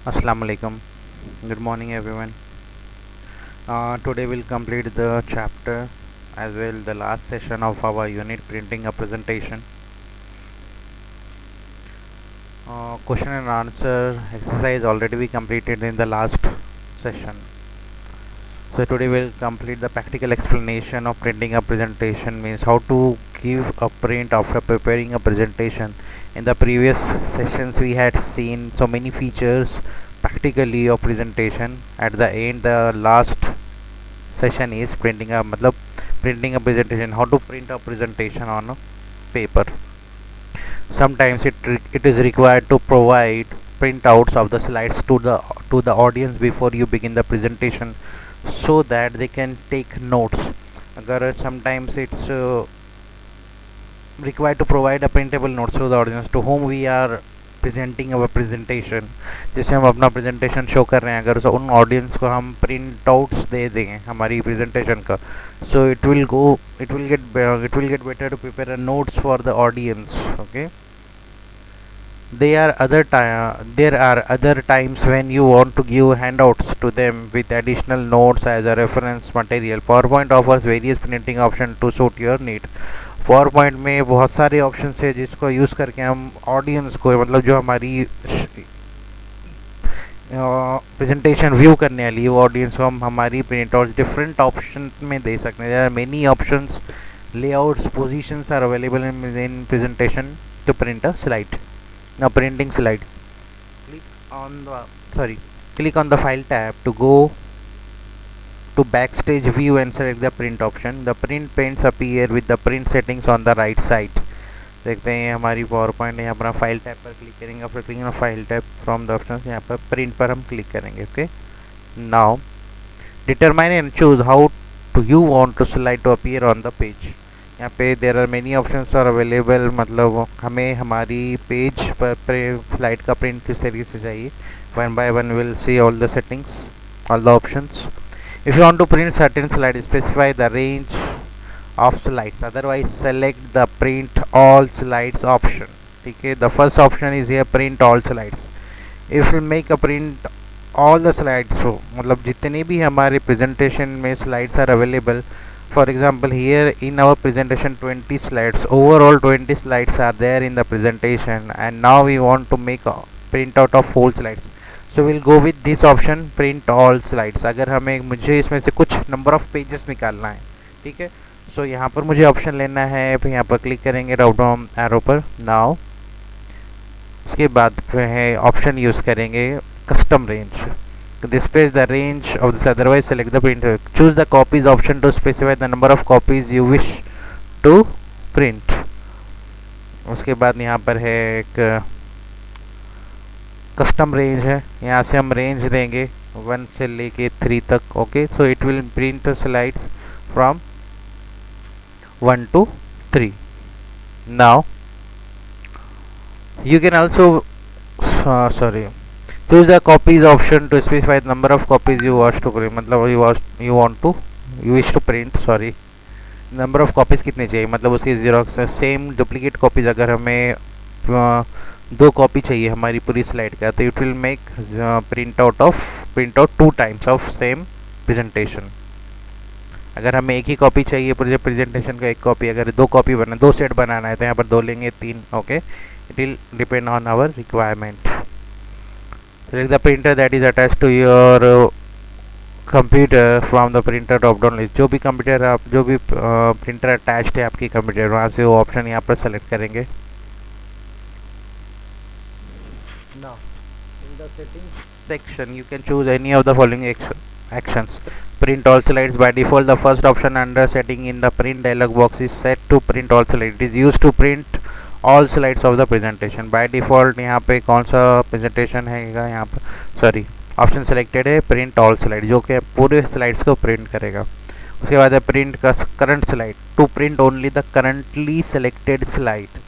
Assalamu alaikum. Good morning, everyone. Today we'll complete the chapter as well the last session of our unit printing a presentation. Question and answer exercise already we completed in the last session. So today we'll complete the practical explanation of printing a presentation, means how to give a print after preparing a presentation. In the previous sessions we had seen so many features practically of presentation. At the end, the last session is printing a presentation, how to print a presentation on a paper. Sometimes it is required to provide printouts of the slides to the audience before you begin the presentation, so that they can take notes. अगर sometimes it's required to provide a printable notes to the audience to whom we are presenting our presentation. जैसे हम अपना presentation show कर रहे हैं, अगर उन audience को हम print outs दे दें हमारी presentation का, so it will get better to prepare a notes for the audience. Okay, there are other times when you want to give handouts to them with additional notes as a reference material. PowerPoint offers various printing options to suit your need. Power point में बहुत सारे option है जिसको use करके हम audience को, मतलब जो हमारी प्रेजेंटेशन व्यू करने वाली वो ऑडियंस को हम हमारी प्रिंट आउट डिफरेंट ऑप्शन में दे सकते हैं. There are many options, layouts, positions are available in presentation to print a slide. Now printing slides. Click on the file tab to go to backstage view and select the print option. The print panes appear with the print settings on the right side. देखते हैं हमारी power point है. यहाँ पर हम file tab पर click करेंगे, फिर click on file tab from the option, यहाँ पर प्रिंट पर हम क्लिक करेंगे. Okay, now determine and choose how to you want to slide to appear on the page. यहाँ पे there are many options are available, मतलब हमें हमारी पेज पर स्लाइड का प्रिंट किस तरीके से चाहिए. One by one will see all the settings, all the options. If you want to print certain slide, specify the range of slides, otherwise select the print all slides option. ठीक है, the first option is here print all slides. If you make a print all the slides, हो मतलब जितने भी हमारे presentation में slides are available. For example, here in our presentation 20 slides, overall 20 slides are there in the presentation, and now we want to make a print out of whole slides. So we'll go with this option, print all slides. अगर मुझे इसमें से कुछ number of pages निकालना है, ठीक है, so यहाँ पर मुझे ऑप्शन लेना है, फिर यहाँ पर क्लिक करेंगे ड्रॉप डाउन एरो पर. नाउ उसके बाद है ऑप्शन यूज़ करेंगे custom range. Displays the range of this, otherwise select the printer. Choose the copies option to specify the number of copies you wish to print. उसके बाद यहाँ पर है एक कस्टम रेंज है, यहाँ से हम रेंज देंगे 1 से लेके 3 तक. Okay, so it will print the slides from 1 to 3. Now you can also choose the copies option to specify the number of copies you wish to print. मतलब you wish to print, sorry, number of copies कितने चाहिए, मतलब उसकी xerox same duplicate copies अगर हमें 2 copy चाहिए हमारी पूरी स्लाइड का, तो it will make print out 2 times of same presentation. अगर हमें एक ही कॉपी चाहिए पूरे प्रेजेंटेशन का, एक कॉपी, अगर 2 कॉपी 2 सेट बनाना है तो यहाँ पर 2 लेंगे, 3. Okay, it will depend on our requirement. Select the printer that is attached to your computer from the printer drop down list. जो भी प्रिंटर अटैच्ड है आपकी कंप्यूटर, वहाँ से वो ऑप्शन यहाँ पर सेलेक्ट करेंगे. Now, in the settings section, you can choose any of the following actions. Print all slides. By default, the first option under setting in the print dialog box is set to print all slides. It is used to print all slides of the presentation. By default यहाँ पे कौन सा presentation है, यहाँ पर sorry option selected है print all slide, जो कि पूरे स्लाइड्स को प्रिंट करेगा. उसके बाद है प्रिंट का current slide, to print only the currently selected slide.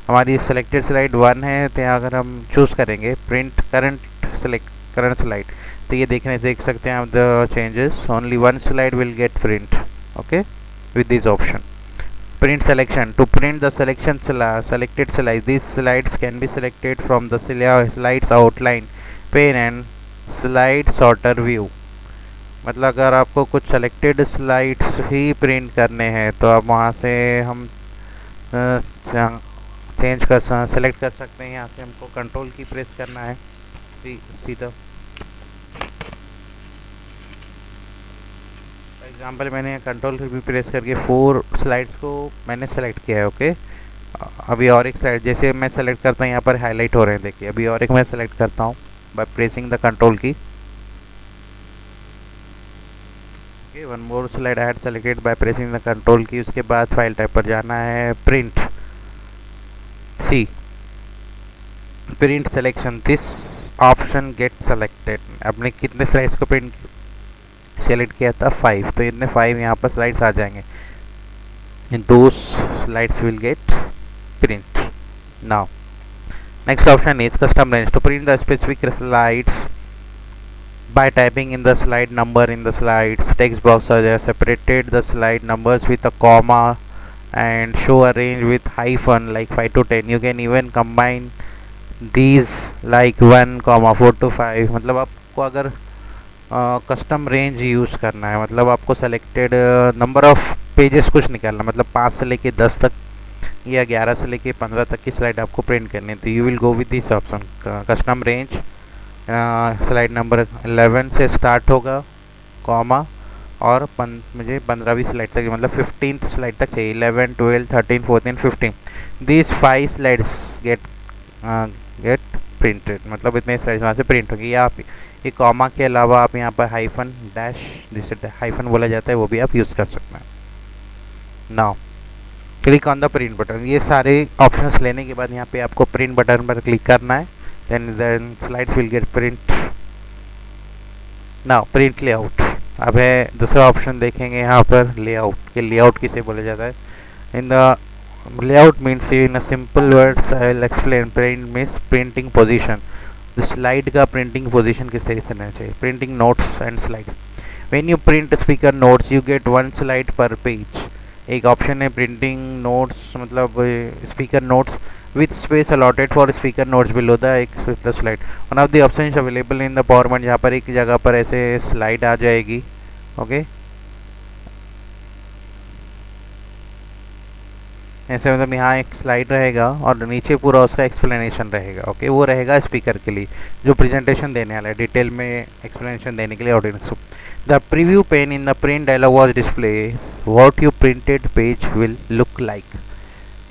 हमारी सेलेक्टेड स्लाइड 1 है, तो यहाँ अगर हम चूज़ करेंगे प्रिंट करंट स्लाइड, तो ये देख सकते हैं आप the changes. Only 1 slide will get print. Okay, with this option. Print selection. To print the selected slides, these slides can be selected from the slides outline pane and slide sorter view. मतलब अगर आपको कुछ selected slides ही print करने हैं तो आप वहाँ से हम चेंज कर सेलेक्ट कर सकते हैं। यहाँ से हमको कंट्रोल की प्रेस करना है सीधा। फॉर एग्जांपल मैंने कंट्रोल भी प्रेस करके 4 स्लाइड्स को मैंने सेलेक्ट किया है। ओके, अभी और एक स्लाइड जैसे मैं सेलेक्ट करता हूँ यहाँ पर हाईलाइट हो रहे हैं, देखिए अभी और एक मैं सेलेक्ट करता हूँ by pressing the control key. Okay, one more slide I had selected by pressing the control key. उसके बाद फाइल टाइप पर जाना है, print see, print selection, this option get selected. आपने कितने स्लाइड्स को प्रिंट सेलेक्ट किया था? 5, तो इतने 5 यहाँ पर स्लाइड्स आ जाएंगे। those slides will get print. Now next option is custom range, to print the specific slides by typing in the slide number in the slides text box. Are separated the slide numbers with a comma and show a range with hyphen like 5 to 10. You can even combine these like 1, 4 to 5. मतलब आपको अगर custom range use करना है, मतलब आपको selected number of pages कुछ निकालना, मतलब 5 से लेके 10 तक या 11 से लेके 15 तक की स्लाइड आपको प्रिंट करनी है, तो you will go with this option custom range. Slide number 11 से स्टार्ट होगा कॉमा और मुझे 15वीं स्लाइड तक, मतलब 15th स्लाइड तक चाहिए। 11, 12, 13, 14, 15 दीज 5 स्लाइड्स गेट प्रिंटेड, मतलब इतने स्लाइड्स वहाँ से प्रिंट होगी। या आप ये कॉमा के अलावा आप यहाँ पर हाइफन डैश, जिसे हाइफन बोला जाता है, वो भी आप यूज़ कर सकते हैं। Now click on the print button. ये सारे ऑप्शंस लेने के बाद यहाँ पे आपको प्रिंट बटन पर क्लिक करना है, then slides will get print. Now print layout. अब है दूसरा ऑप्शन देखेंगे यहाँ पर लेआउट के। लेआउट किसे बोला जाता है? In the layout means in a simple words I will explain. Print means printing position. Slide का प्रिंटिंग पोजीशन किस तरीके से रहना चाहिए। Printing notes and slides. When you print speaker notes you get 1 slide पर पेज। एक option है printing notes, मतलब speaker notes with space allotted for speaker notes below the एक slide. One of the option available in the PowerPoint, जहाँ पर एक जगह पर ऐसे स्लाइड आ जाएगी। ओके, ऐसे मतलब यहाँ एक स्लाइड रहेगा और नीचे पूरा उसका एक्सप्लेनेशन रहेगा। ओके, वो रहेगा स्पीकर के लिए जो प्रेजेंटेशन देने वाला है, डिटेल में एक्सप्लेनेशन देने के लिए ऑडियंस को। The preview pain in the print dialogue was display what you printed page will look like.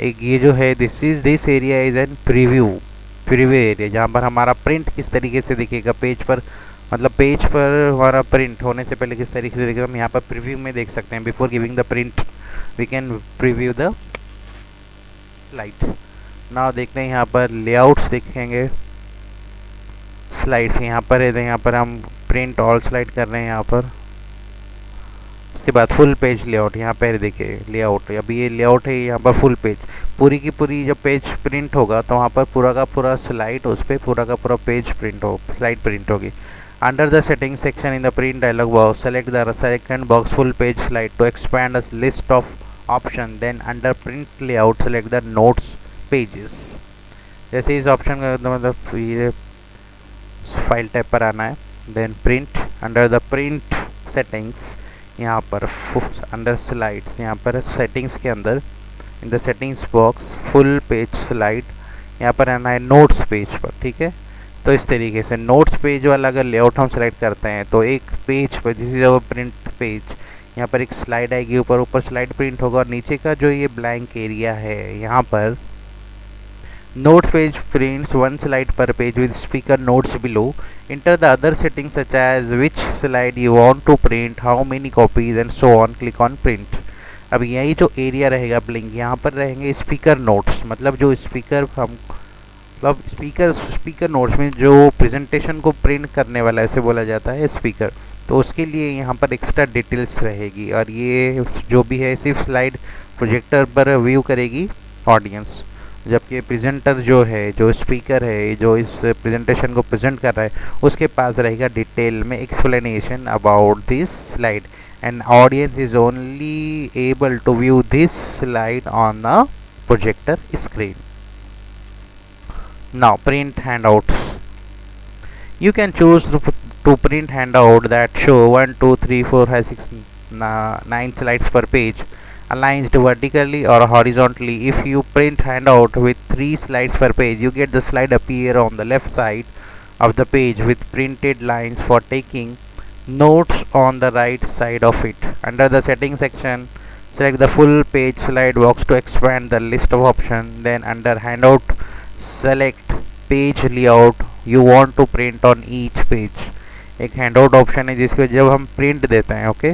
एक ये जो है this area is an preview area, जहाँ पर हमारा प्रिंट किस तरीके से दिखेगा पेज पर, मतलब पेज पर हमारा प्रिंट होने से पहले किस तरीके से दिखेगा हम यहाँ पर प्रीव्यू में देख सकते हैं। Before giving the print we can preview the slide. Now देखते हैं यहाँ पर लेआउट्स देखेंगे। स्लाइड्स यहाँ पर है, यहाँ पर हम प्रिंट ऑल स्लाइड कर रहे हैं यहाँ पर। उसके बाद फुल पेज लेआउट, यहाँ पर देखिए लेआउट, अभी ये लेआउट है, यहाँ पर फुल पेज, पूरी की पूरी जब पेज प्रिंट होगा तो वहाँ पर पूरा का पूरा स्लाइड, उस पर पूरा का पूरा पेज प्रिंट हो, स्लाइड प्रिंट होगी। Under the setting section in the print dialog box select the second box full page slide to expand a list of option, then under print layout select the notes pages. जैसे इस option का मतलब ये file type पर आना है, then print, under the print settings यहाँ पर अंडर स्लाइड्स, यहाँ पर सेटिंग्स के अंदर in the settings box full page slide, यहाँ पर आना है नोट्स पेज पर। ठीक है, तो इस तरीके से नोट्स पेज वाला अगर लेआउट हम सेलेक्ट करते हैं तो एक पेज पर जैसे प्रिंट पेज, यहाँ पर एक स्लाइड आएगी, ऊपर स्लाइड प्रिंट होगा और नीचे का जो ये ब्लैंक एरिया है यहाँ पर नोट्स पेज प्रिंट्स 1 स्लाइड पर page with speaker notes below. Enter the other settings such as which slide you want to print, how many copies and so on, click on print. अब यही जो area रहेगा blink, यहाँ पर रहेंगे speaker notes, मतलब जो स्पीकर हम मतलब स्पीकर नोट्स में जो प्रेजेंटेशन को प्रिंट करने वाला ऐसे बोला जाता है स्पीकर, तो उसके लिए यहाँ पर एक्स्ट्रा डिटेल्स रहेगी। और ये जो भी है सिर्फ स्लाइड प्रोजेक्टर पर व्यू करेगी ऑडियंस, जबकि प्रेजेंटर जो है, जो स्पीकर है, जो इस प्रेजेंटेशन को प्रेजेंट कर रहा है, उसके पास रहेगा डिटेल में explanation about this slide and audience is only able to view this slide on the projector screen. Now print handouts. You can choose to print handout that show 1, 2, 3, 4, 5, 6, 9 slides per page, aligned vertically or horizontally. If you print handout with 3 slides per page, you get the slide appear on the left side of the page with printed lines for taking notes on the right side of it. Under the settings section, select the full page slide box to expand the list of options. Then under handout, select page layout you want to print on each page. एक handout option है जिसको जब हम print देते हैं, okay,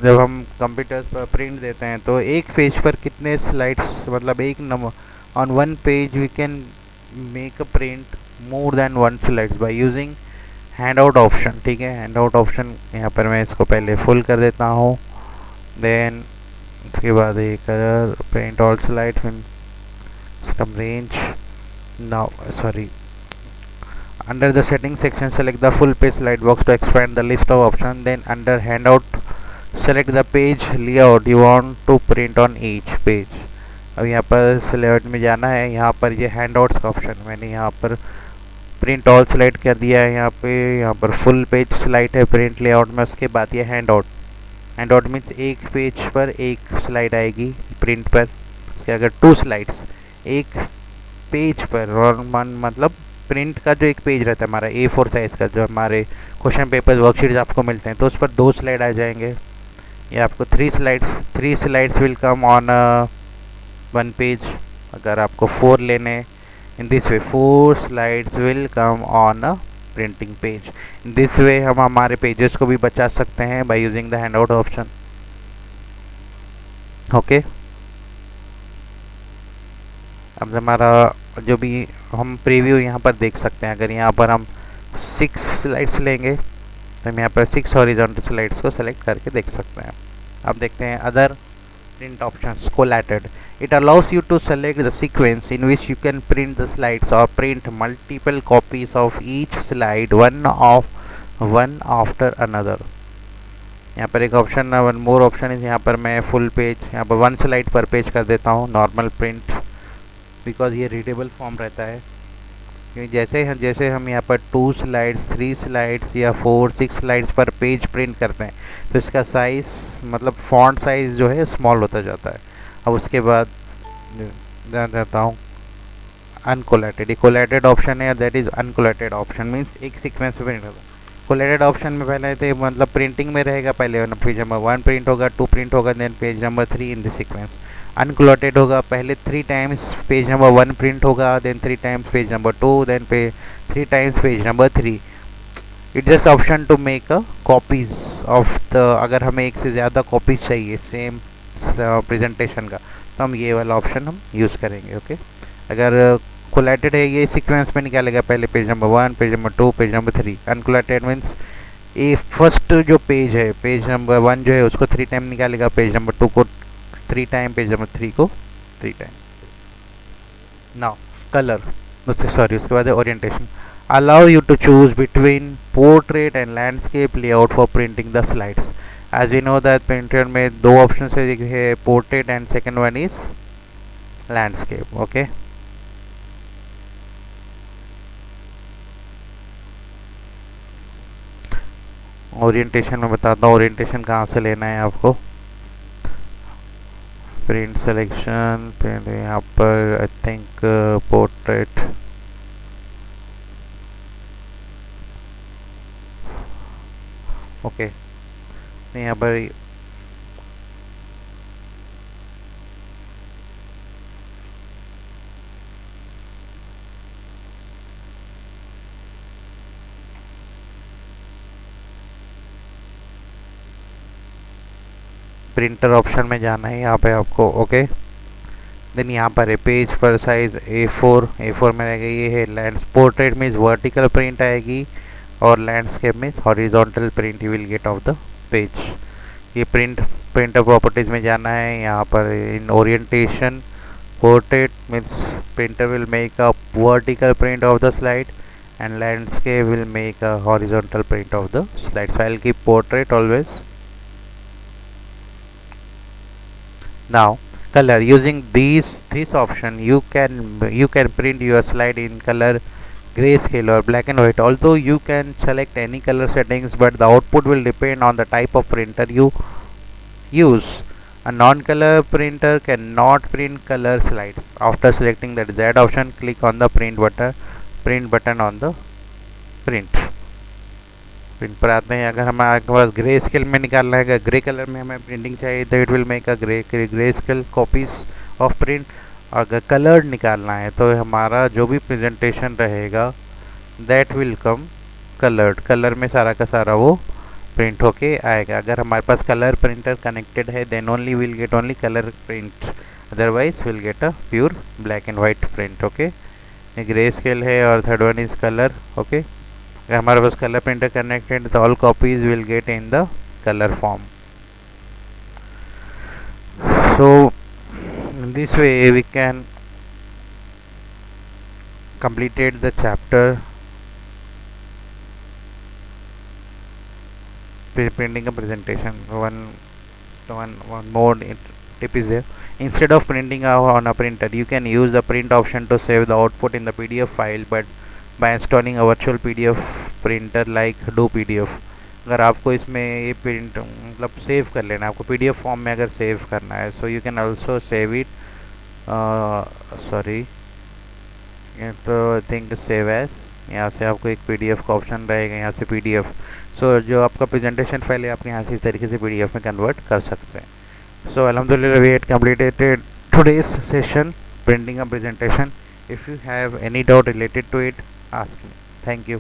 जब हम computers पर प्रिंट देते हैं तो एक पेज पर कितने स्लाइड्स, मतलब एक number on one page we can make a print more than one slides by using handout option. ठीक है, हैंडआउट ऑप्शन यहाँ पर मैं इसको पहले फुल कर देता हूँ. देन उसके बाद ये colour print all slides in system range. Now sorry, under the settings section, select the full page slide box to expand the list of options. Then under handout, select the page layout you want to print on each page. अब यहाँ पर layout में जाना है. यहाँ पर ये handouts का ऑप्शन मैंने यहाँ पर प्रिंट ऑल स्लाइड कर दिया है. यहाँ पर फुल पेज स्लाइड है प्रिंट लेआउट में. उसके बाद ये हैंडआउट, हैंडआउट मीन्स एक पेज पर एक स्लाइड आएगी प्रिंट पर. उसके अगर 2 स्लाइड्स एक पेज पर, और मतलब प्रिंट का जो एक पेज रहता है हमारा A4 साइज़ का, जो हमारे क्वेश्चन पेपर वर्कशीट्स आपको मिलते हैं, तो उस पर 2 स्लाइड आ जाएंगे. ये आपको 3 slides will come on 1 page. अगर आपको 4 लेने, in this way 4 slides will come on a printing page. In this way हम हमारे पेजेस को भी बचा सकते हैं by using the handout option. Okay, अब हमारा जो भी हम प्रीव्यू यहाँ पर देख सकते हैं. अगर यहाँ पर हम 6 स्लाइड्स लेंगे तो हम यहाँ पर 6 हॉरिजॉन्टल स्लाइड्स को सेलेक्ट करके देख सकते हैं. अब देखते हैं other print options. Collated, it allows you to select the sequence in which you can print the slides और print multiple copies of each slide one after another. यहाँ पर एक ऑप्शन, वन मोर ऑप्शन है. यहाँ पर मैं full page, यहाँ पर 1 स्लाइड पर पेज कर देता हूँ नॉर्मल प्रिंट, बिकॉज ये रीडेबल फॉर्म रहता है. क्योंकि जैसे हम यहाँ पर 2 स्लाइड्स, 3 स्लाइड्स या 4, 6 स्लाइड्स पर पेज प्रिंट करते हैं तो इसका साइज़, मतलब फॉन्ट साइज़ जो है स्मॉल होता जाता है. अब उसके बाद ध्यान देता हूँ अनकोलेटेड. ये कोलेटेड ऑप्शन है, दैट इज़ अनकोलेटेड ऑप्शन मीन्स एक सीक्वेंस में प्रिंट होगा. कोलेटेड ऑप्शन में पहले थे मतलब प्रिंटिंग में रहेगा, पहले पेज नंबर 1 प्रिंट होगा, 2 प्रिंट होगा, then page number 3 in the sequence. Uncollated होगा, पहले 3 टाइम्स पेज नंबर 1 प्रिंट होगा, then 3 times page number 2, then 3 times page number 3. It's just option to make a copies of the, अगर हमें एक से ज़्यादा कॉपीज चाहिए सेम प्रेजेंटेशन का तो हम ये वाला ऑप्शन हम यूज़ करेंगे. ओके, अगर कोलेटेड है ये सीक्वेंस में निकालेगा, पहले page number 1, page number 2, page number 3. Uncollated means ये फर्स्ट जो पेज है, पेज नंबर 1 जो है उसको 3 टाइम निकालेगा, पेज नंबर 2 को 3 टाइम, पेज नंबर 3 को 3 टाइम. नाउ कलर, उसके बाद है orientation. Allow you to choose between portrait and landscape layout for printing the slides. As we know that printer में 2 ऑप्शन है, एक है portrait and second one is landscape. Okay, orientation में बताता हूँ ओरिएंटेशन कहाँ से लेना है आपको. प्रिंट सिलेक्शन, प्रिंट यहाँ पर आई थिंक पोर्ट्रेट, ओके, यहाँ पर प्रिंटर ऑप्शन में जाना है यहाँ पे आपको. ओके, देन यहाँ पर है पेज पर साइज A4 में रहेगा. ये है lands, portrait means vertical print आएगी और landscape means horizontal print you will get of the page. ये प्रिंटर प्रॉपर्टीज़ में जाना है. यहाँ पर in orientation, portrait means printer will make a vertical print of the slide and landscape will make a horizontal print of the slide. So I'll keep portrait always. Now color, using this option you can print your slide in color grayscale or black and white. Although you can select any color settings, but the output will depend on the type of printer you use. A non-color printer cannot print color slides. After selecting the desired option, click on the print button on the print पर आते हैं. अगर हमारे पास grey scale में निकालना है, grey colour में हमें प्रिंटिंग चाहिए, तो it will make a grey scale copies of print. अगर कलर्ड निकालना है तो हमारा जो भी प्रेजेंटेशन रहेगा that will come coloured. Colour में सारा का सारा वो प्रिंट होके आएगा. अगर हमारे पास कलर प्रिंटर कनेक्टेड है then only will get only colour print, otherwise will get a pure black and white print. Okay, ये ग्रे स्केल है और third one is colour. Okay, अगर हमारे पास कलर प्रिंटर कनेक्टेड तो all copies will get in the colour form. So in this way we can completed the chapter printing a presentation. One more tip is there. Instead of printing on a printer, you can use the print option to save the output in the PDF file, but by installing a virtual PDF printer like Do PDF. अगर आपको इसमें ये print मतलब save कर लेना, आपको PDF form में अगर सेव करना है, so you can also save it sorry तो आई थिंक सेव एज. यहाँ से आपको एक PDF का ऑप्शन रहेगा, यहाँ से PDF. सो जो आपका प्रेजेंटेशन फाइल है आप यहाँ से इस तरीके से PDF में कन्वर्ट कर सकते हैं. सो अल्हम्दुलिल्लाह we had completed today's session printing a presentation. If you have any doubt related to it ask me. Thank you.